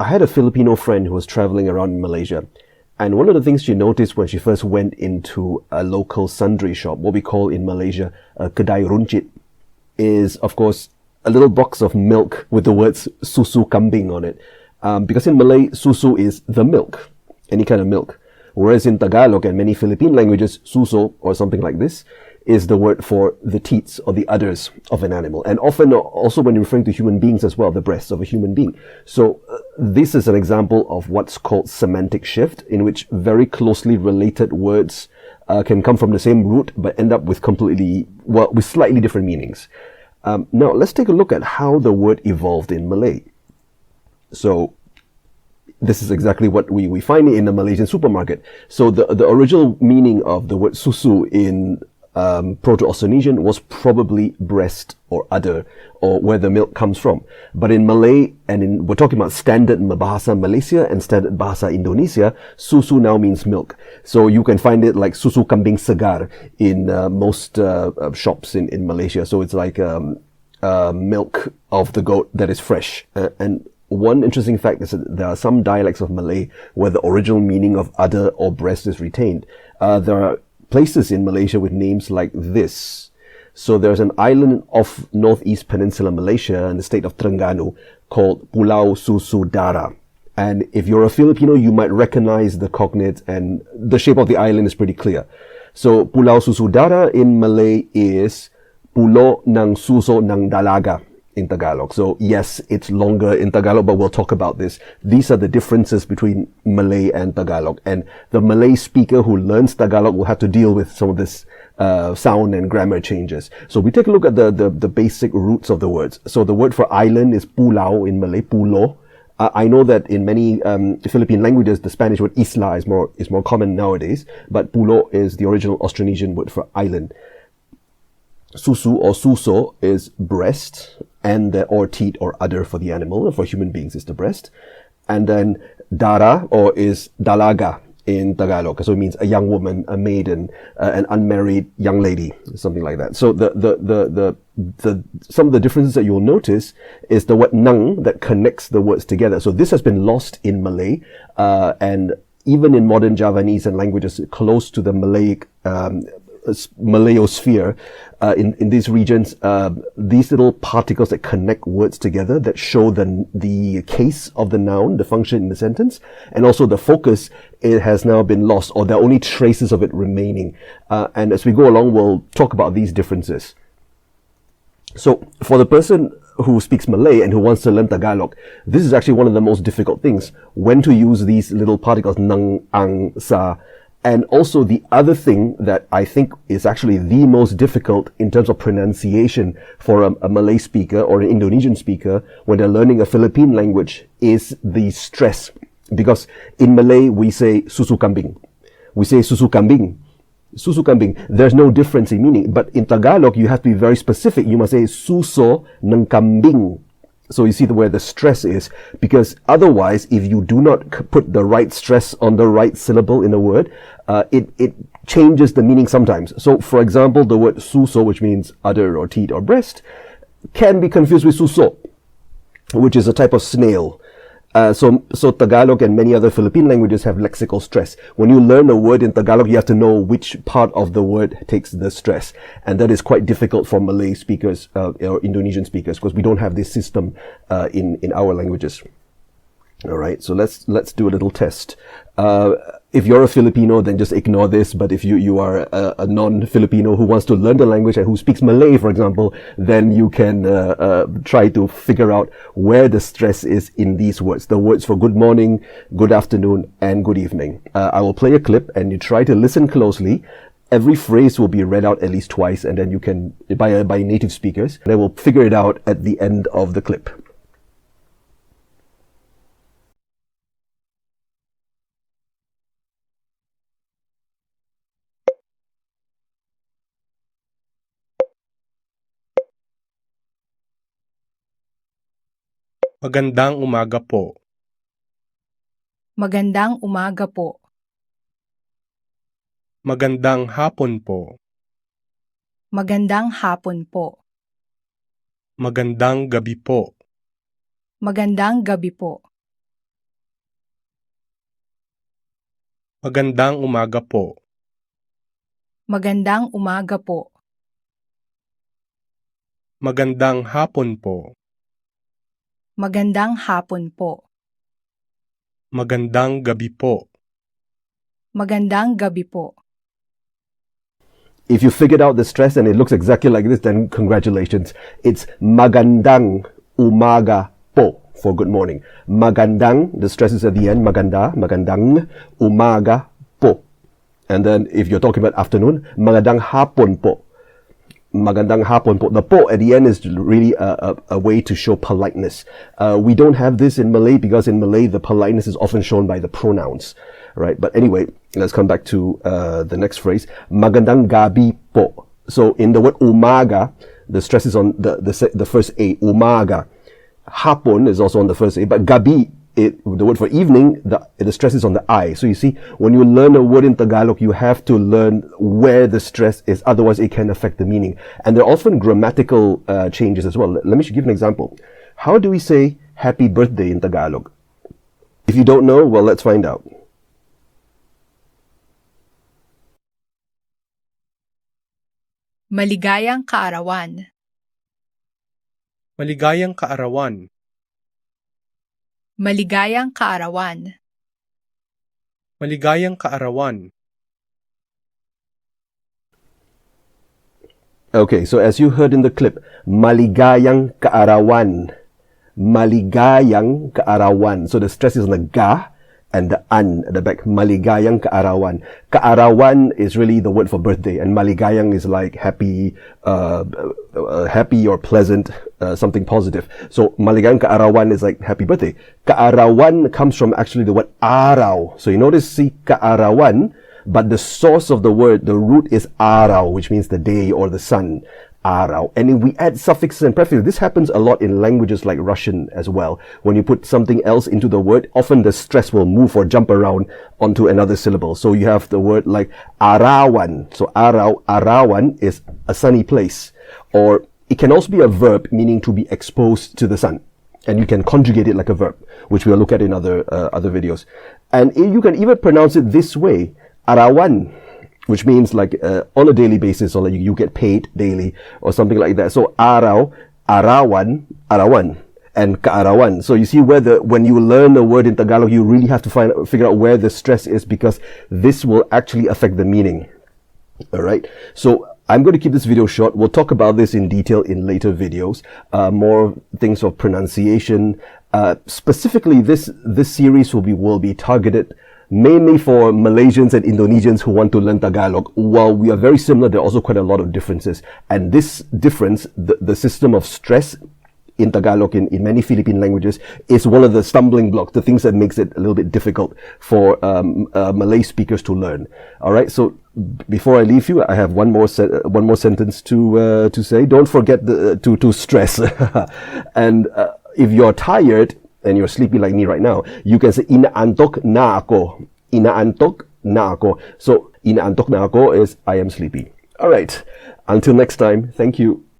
I had a Filipino friend who was traveling around in Malaysia. And one of the things she noticed when she first went into a local sundry shop, what we call in Malaysia a kedai runcit, is, of course, a little box of milk with the words susu kambing on it. Because in Malay, susu is the milk, any kind of milk. Whereas in Tagalog and many Philippine languages, suso, or something like this, is the word for the teats or the udders of an animal. And often also when referring to human beings as well, the breasts of a human being. So this is an example of what's called semantic shift, in which very closely related words can come from the same root but end up with with slightly different meanings. Now let's take a look at how the word evolved in Malay. So this is exactly what we find in a Malaysian supermarket. So the original meaning of the word susu in Proto-Austronesian was probably breast or udder, or where the milk comes from. But in Malay, we're talking about standard Bahasa Malaysia and standard Bahasa Indonesia, susu now means milk. So you can find it like susu kambing segar in most shops in Malaysia. So it's like milk of the goat that is fresh. And one interesting fact is that there are some dialects of Malay where the original meaning of udder or breast is retained. There are places in Malaysia with names like this. So there's an island off northeast peninsula Malaysia in the state of Terengganu called Pulau Susu Dara. And if you're a Filipino, you might recognize the cognates, and the shape of the island is pretty clear. So Pulau Susu Dara in Malay is Pulo ng Suso ng Dalaga in Tagalog. So yes, it's longer in Tagalog, but we'll talk about this. These are the differences between Malay and Tagalog. And the Malay speaker who learns Tagalog will have to deal with some of this sound and grammar changes. So we take a look at the basic roots of the words. So the word for island is pulau in Malay, pulo. I know that in many Philippine languages, the Spanish word isla is more common nowadays, but pulo is the original Austronesian word for island. Susu or suso is breast, or teat or udder for the animal, and for human beings is the breast. And then dara is dalaga in Tagalog, so it means a young woman, a maiden, an unmarried young lady, something like that. So some of the differences that you'll notice is the word nang that connects the words together. So this has been lost in Malay, and even in modern Javanese and languages close to the Malayosphere, in these regions, these little particles that connect words together that show the case of the noun, the function in the sentence, and also the focus, it has now been lost, or there are only traces of it remaining. And as we go along, we'll talk about these differences. So for the person who speaks Malay and who wants to learn Tagalog, this is actually one of the most difficult things, when to use these little particles, nang, ang, sa. And also the other thing that I think is actually the most difficult in terms of pronunciation for a Malay speaker or an Indonesian speaker when they're learning a Philippine language is the stress. Because in Malay, we say susu kambing. We say susu kambing. Susu kambing. There's no difference in meaning. But in Tagalog, you have to be very specific. You must say suso ng kambing. So you see where the stress is, because otherwise, if you do not put the right stress on the right syllable in a word, it changes the meaning sometimes. So for example, the word suso, which means udder or teat or breast, can be confused with suso, which is a type of snail. So Tagalog and many other Philippine languages have lexical stress. When you learn a word in Tagalog, you have to know which part of the word takes the stress. And that is quite difficult for Malay speakers or Indonesian speakers, because we don't have this system in our languages. All right, so let's do a little test. If you're a Filipino, then just ignore this. But if you are a non-Filipino who wants to learn the language and who speaks Malay, for example, then you can try to figure out where the stress is in these words. The words for good morning, good afternoon, and good evening. I will play a clip and you try to listen closely. Every phrase will be read out at least twice, and then you can, by native speakers, they will figure it out at the end of the clip. Magandang umaga po. Magandang umaga po. Magandang hapon po. Magandang hapon po. Magandang gabi po. Magandang gabi po. Magandang umaga po. Magandang umaga po. Magandang hapon po. Magandang hapon po. Magandang gabi po. Magandang gabi po. If you figured out the stress and it looks exactly like this, then congratulations. It's magandang umaga po for good morning. Magandang, the stress is at the end, magandang umaga po. And then if you're talking about afternoon, magandang hapon po. Magandang hapon po. The po at the end is really a way to show politeness. We don't have this in Malay because in Malay the politeness is often shown by the pronouns, right? But anyway, let's come back to the next phrase. Magandang gabi po. So in the word umaga, the stress is on the first A, umaga. Hapon is also on the first A, but gabi, the word for evening, the stress is on the I. So you see, when you learn a word in Tagalog, you have to learn where the stress is, otherwise it can affect the meaning. And there are often grammatical changes as well. Let me give an example. How do we say happy birthday in Tagalog? If you don't know, well, let's find out. Maligayang kaarawan. Maligayang kaarawan. Maligayang kaarawan. Maligayang kaarawan. Okay, so as you heard in the clip, maligayang kaarawan. Maligayang kaarawan. So the stress is on the ga and the an at the back. Maligayang kaarawan. Kaarawan is really the word for birthday, and maligayang is like happy, happy or pleasant, something positive. So maligayang kaarawan is like happy birthday. Kaarawan comes from actually the word araw. So you notice, see, kaarawan, but the source of the word, the root is araw, which means the day or the sun. Araw. And if we add suffixes and prefixes, this happens a lot in languages like Russian as well. When you put something else into the word, often the stress will move or jump around onto another syllable. So you have the word like arawan. So arawan is a sunny place. Or it can also be a verb meaning to be exposed to the sun. And you can conjugate it like a verb, which we'll look at in other videos. And you can even pronounce it this way, arawan, which means like on a daily basis, or like you get paid daily or something like that. So araw, arawan, and kaarawan. So you see when you learn a word in Tagalog, you really have to figure out where the stress is, because this will actually affect the meaning. All right. So I'm going to keep this video short. We'll talk about this in detail in later videos. More things of pronunciation. Specifically, this series will be targeted mainly for Malaysians and Indonesians who want to learn Tagalog. While we are very similar, there are also quite a lot of differences. And this difference, the system of stress in Tagalog, in many Philippine languages, is one of the stumbling blocks, the things that makes it a little bit difficult for Malay speakers to learn. All right, so before I leave you, I have one more sentence to say. Don't forget to stress. And if you're tired and you're sleepy like me right now, you can say inaantok na ako. Inaantok na ako. So inaantok na ako is I am sleepy. All right. Until next time. Thank you.